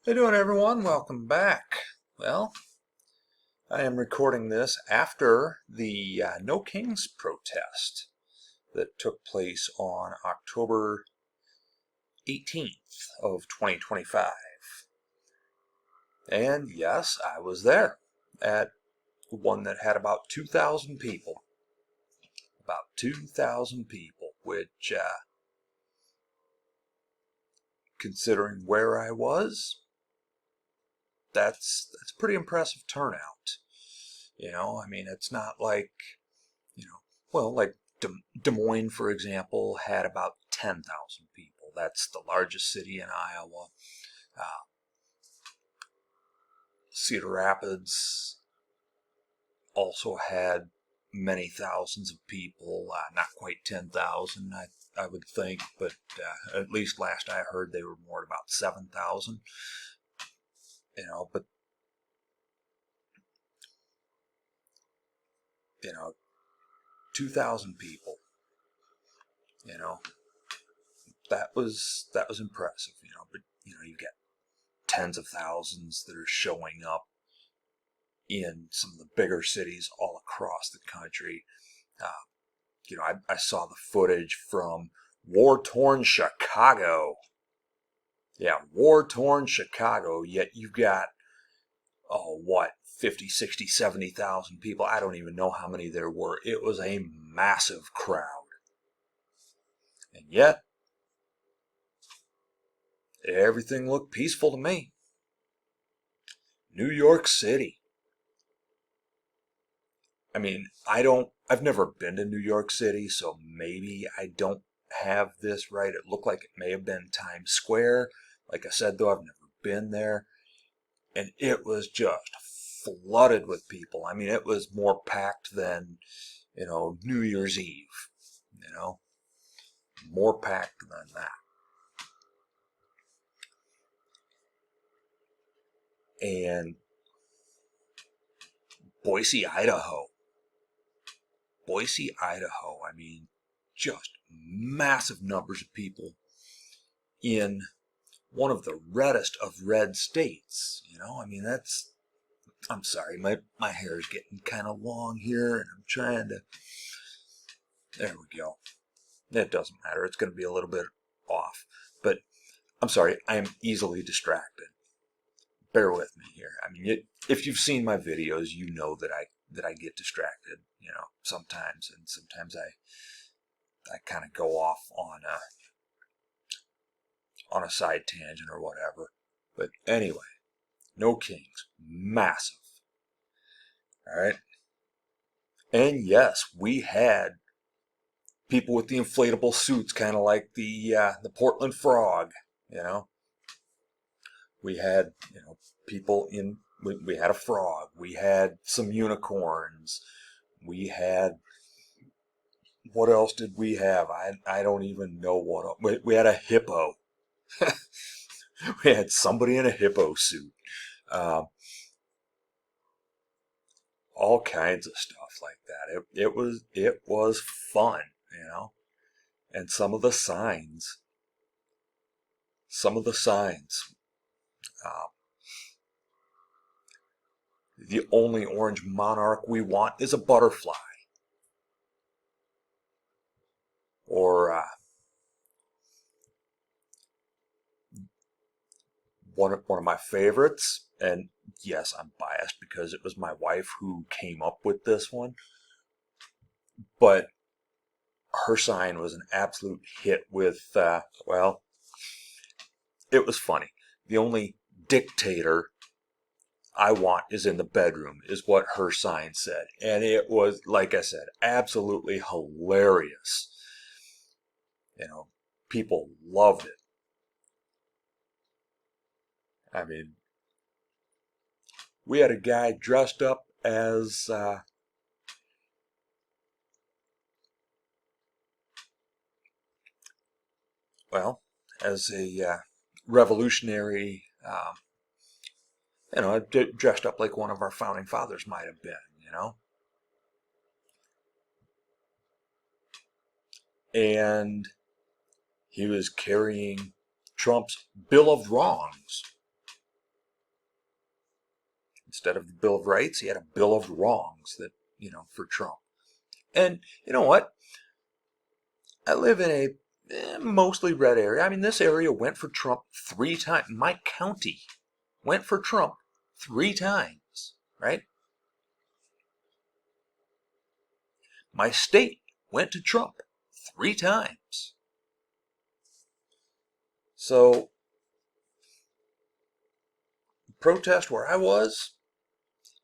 How you doing, everyone? Welcome back. Well, I am recording this after the No Kings protest that took place on October 18th of 2025. And yes, I was there at one that had about 2,000 people. About 2,000 people, which, considering where I was, that's pretty impressive turnout. I mean, it's not like, like Des Moines, for example, had about 10,000 people. That's the largest city in Iowa. Uh, Cedar Rapids also had many thousands of people, not quite 10,000, I would think, but at least last I heard they were more at about 7,000. But 2,000 people, you know, that was impressive, but you get tens of thousands that are showing up in some of the bigger cities all across the country. I saw the footage from war-torn Chicago. Yeah, war-torn Chicago, yet you've got, 50, 60, 70,000 people. I don't even know how many there were. It was a massive crowd. And yet, everything looked peaceful to me. New York City. I mean, I've never been to New York City, so maybe I don't have this right. It looked like it may have been Times Square. Like I said, though, I've never been there. And it was just flooded with people. I mean, it was more packed than, New Year's Eve, more packed than that. And Boise, Idaho. I mean, just massive numbers of people in one of the reddest of red states. I mean, I'm sorry, my hair is getting kind of long here, and I'm trying to, there we go. It doesn't matter, it's going to be a little bit off, but I'm sorry, I am easily distracted. Bear with me here. I mean, if you've seen my videos, you know that I get distracted, sometimes, and sometimes I kind of go off on a side tangent or whatever. But anyway, No Kings, massive. All right. And yes, we had people with the inflatable suits, kind of like the Portland Frog. We had people in. We had a frog. We had some unicorns. We had, what else did we have? I don't even know what else. We had a hippo. We had somebody in a hippo suit. All kinds of stuff like that. It was fun, And some of the signs. Um, the only orange monarch we want is a butterfly. Or one of my favorites, and yes, I'm biased because it was my wife who came up with this one, but her sign was an absolute hit with, it was funny. The only dictator I want is in the bedroom, is what her sign said. And it was, like I said, absolutely hilarious. People loved it. I mean, we had a guy dressed up as, as a revolutionary, dressed up like one of our founding fathers might have been. And he was carrying Trump's Bill of Wrongs. Instead of the Bill of Rights, he had a Bill of Wrongs that, for Trump. And you know what? I live in a mostly red area. I mean, this area went for Trump 3 times. My county went for Trump 3 times, right? My state went to Trump 3 times. So, the protest where I was,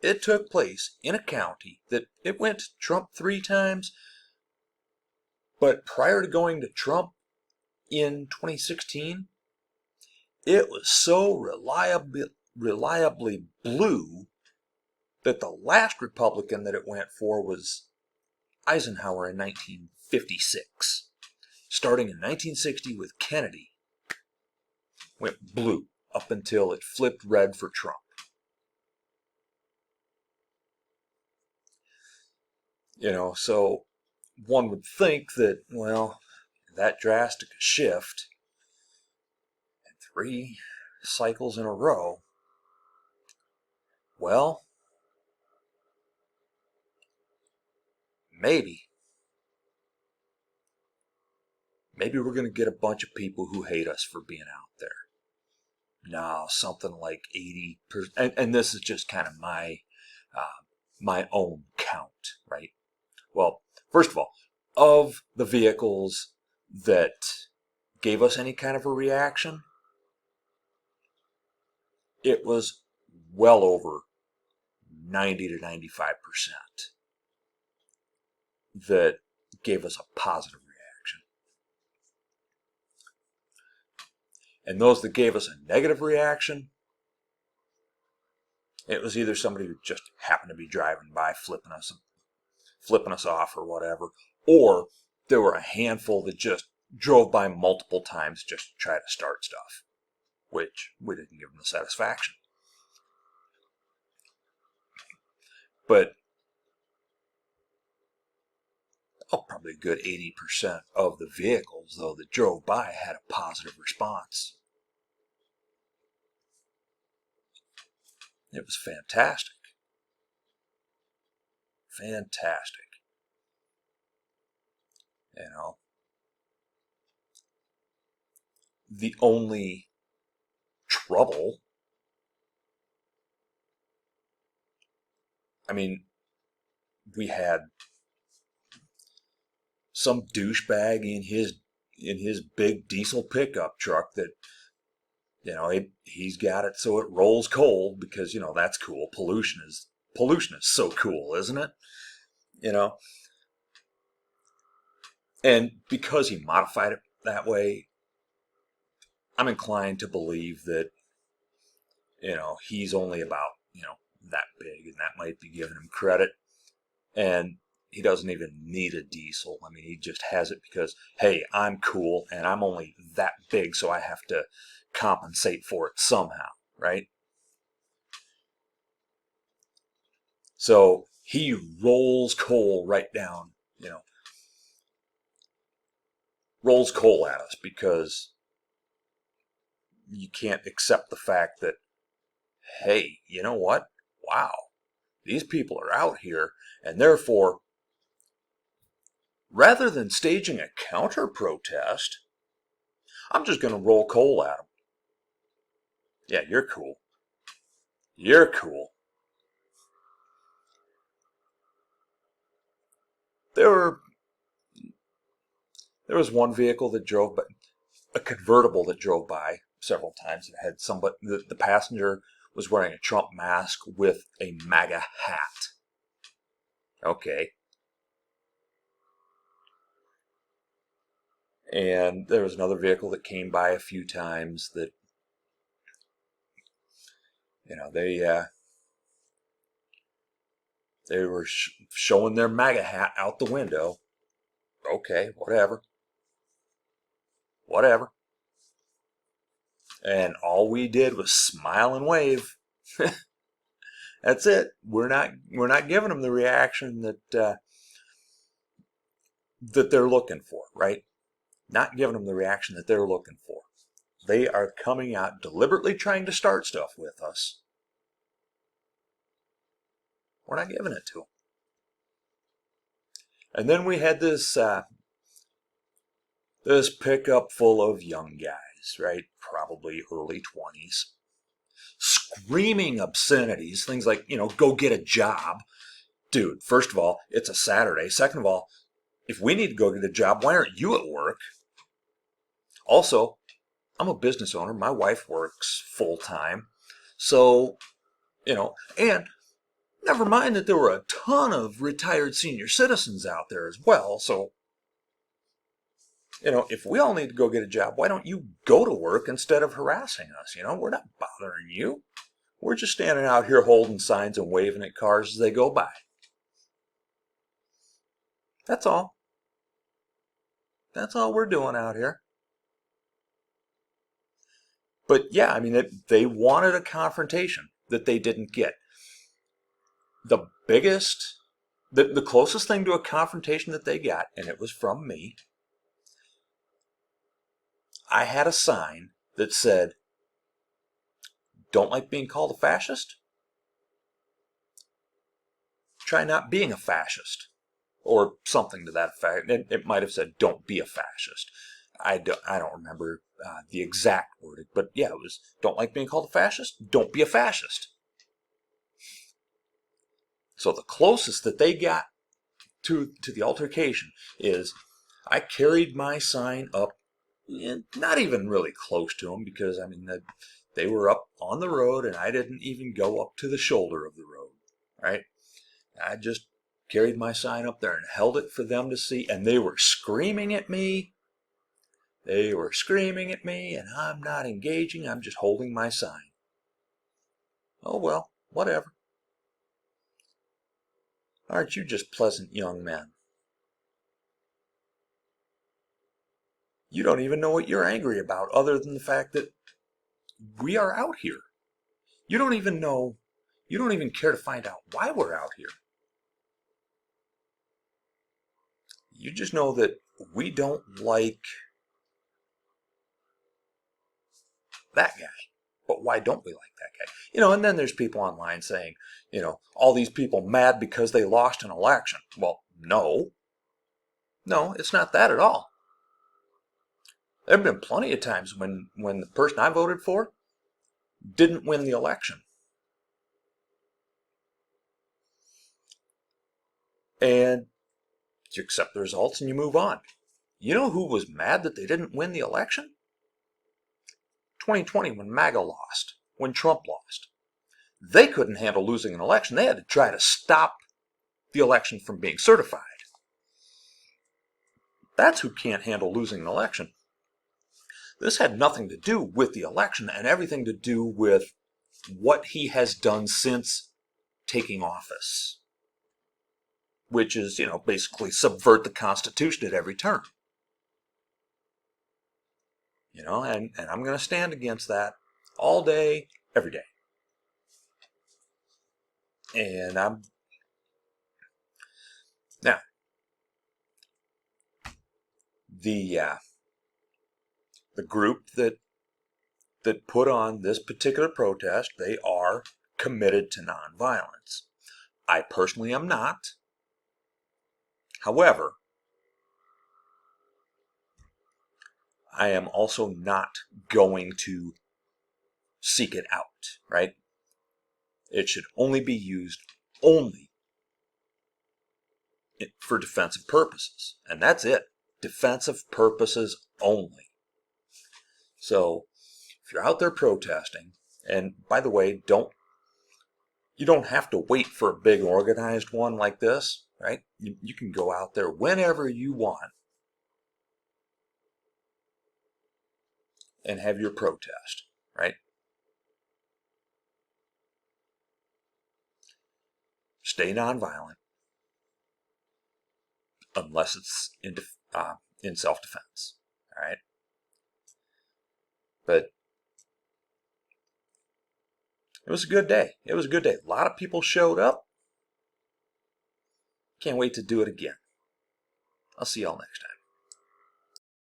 it took place in a county that it went to Trump 3 times, but prior to going to Trump in 2016, it was so reliably blue that the last Republican that it went for was Eisenhower in 1956. Starting in 1960 with Kennedy, went blue up until it flipped red for Trump. So one would think that, well, that drastic a shift and 3 cycles in a row, well, maybe we're going to get a bunch of people who hate us for being out there. Now, something like 80%, and this is just kind of my own count, right? Well, first of all, of the vehicles that gave us any kind of a reaction, it was well over 90 to 95% that gave us a positive reaction. And those that gave us a negative reaction, it was either somebody who just happened to be driving by, flipping us off or whatever, or there were a handful that just drove by multiple times just to try to start stuff, which we didn't give them the satisfaction. But probably a good 80% of the vehicles, though, that drove by had a positive response. It was fantastic. Fantastic. The only trouble, I mean, we had some douchebag in his big diesel pickup truck that, he's got it so it rolls coal because, that's cool. Pollution is so cool, isn't it? And because he modified it that way, I'm inclined to believe that, he's only about, that big, and that might be giving him credit. And he doesn't even need a diesel. I mean, he just has it because, hey, I'm cool and I'm only that big, so I have to compensate for it somehow, right? So he rolls coal right down, rolls coal at us because you can't accept the fact that, hey, you know what? Wow, these people are out here, and therefore, rather than staging a counter-protest, I'm just going to roll coal at them. Yeah, you're cool. You're cool. There was one vehicle that drove by, a convertible that drove by several times. It had somebody, the passenger was wearing a Trump mask with a MAGA hat. Okay. And there was another vehicle that came by a few times that, they were showing their MAGA hat out the window. Okay, whatever. And all we did was smile and wave. That's it. We're not giving them the reaction that they're looking for, right? Not giving them the reaction that they're looking for. They are coming out deliberately trying to start stuff with us. We're not giving it to them. And then we had this pickup full of young guys, right? Probably early 20s, screaming obscenities, things like, go get a job. Dude, first of all, it's a Saturday. Second of all, if we need to go get a job, why aren't you at work? Also, I'm a business owner. My wife works full time. So, and never mind that there were a ton of retired senior citizens out there as well. So, if we all need to go get a job, why don't you go to work instead of harassing us? We're not bothering you. We're just standing out here holding signs and waving at cars as they go by. That's all. That's all we're doing out here. But yeah, I mean, they wanted a confrontation that they didn't get. The closest thing to a confrontation that they got, and it was from me, I had a sign that said, "Don't like being called a fascist? Try not being a fascist." Or something to that effect. It might have said, "Don't be a fascist." I don't remember the exact wording, but yeah, it was, "Don't like being called a fascist? Don't be a fascist." So the closest that they got to the altercation is I carried my sign up, not even really close to them, because I mean they were up on the road and I didn't even go up to the shoulder of the road, right? I just carried my sign up there and held it for them to see, and they were screaming at me. They were screaming at me, and I'm not engaging. I'm just holding my sign. Oh well, whatever. Aren't you just pleasant young men? You don't even know what you're angry about, other than the fact that we are out here. You don't even care to find out why we're out here. You just know that we don't like that guy. But why don't we like that guy? And then there's people online saying, all these people mad because they lost an election. Well, no. No, it's not that at all. There have been plenty of times when the person I voted for didn't win the election. And you accept the results and you move on. You know who was mad that they didn't win the election? 2020, when MAGA lost, when Trump lost. They couldn't handle losing an election. They had to try to stop the election from being certified. That's who can't handle losing an election. This had nothing to do with the election and everything to do with what he has done since taking office, which is, basically subvert the Constitution at every turn. And I'm going to stand against that all day, every day. And now, the group that put on this particular protest, they are committed to nonviolence. I personally am not. However, I am also not going to seek it out, right? It should only be used for defensive purposes. And that's it. Defensive purposes only. So if you're out there protesting, and by the way, you don't have to wait for a big organized one like this, right? You can go out there whenever you want and have your protest, right? Stay nonviolent unless it's in self-defense, all right? But it was a good day. It was a good day. A lot of people showed up. Can't wait to do it again. I'll see y'all next time.